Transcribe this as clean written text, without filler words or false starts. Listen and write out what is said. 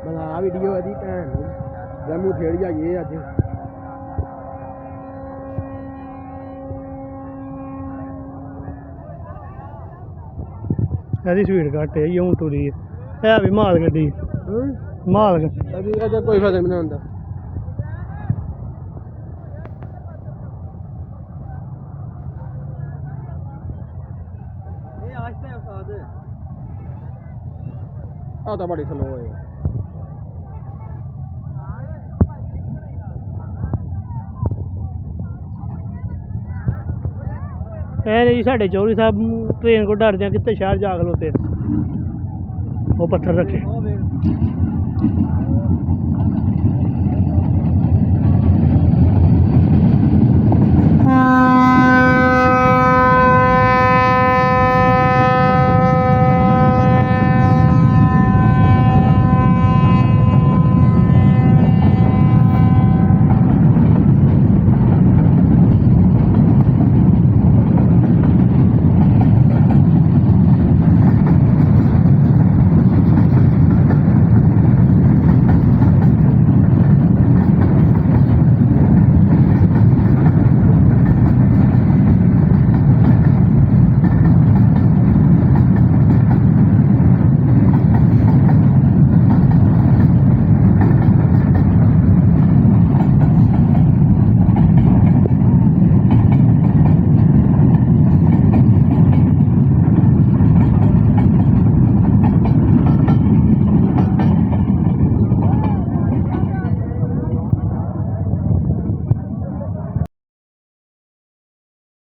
ਬਣਾ ਵੀਡੀਓ ਇਹਦੀ ਭੈਣ ਨੂੰ ਜੰਮੂ ਖੇੜ ਜਾਈਏ ਅੱਜ। ਇਹਦੀ ਸਪੀਡ ਘੱਟ ਹੈ ਹੁਣ ਤੁਰੀ ਹੈ ਵੀ ਮਾਲ ਗੱਡੀ ਮਾਲ ਇਹਦਾ ਕੋਈ ਫਾਇਦਾ ਨਹੀਂ ਹੁੰਦਾ। ਆ ਤਾਂ ਬੜੀ ਸਲੋ ਹੈ। ਇਹ ਜੀ ਸਾਡੇ ਚੌਧਰੀ ਸਾਹਿਬ ਟ੍ਰੇਨ ਕੋ ਡਰਦੇ ਆ ਕਿਤੇ ਸ਼ਹਿਰ ਜਾ ਖਲੋਤੇ ਉਹ ਪੱਥਰ ਰੱਖੇ।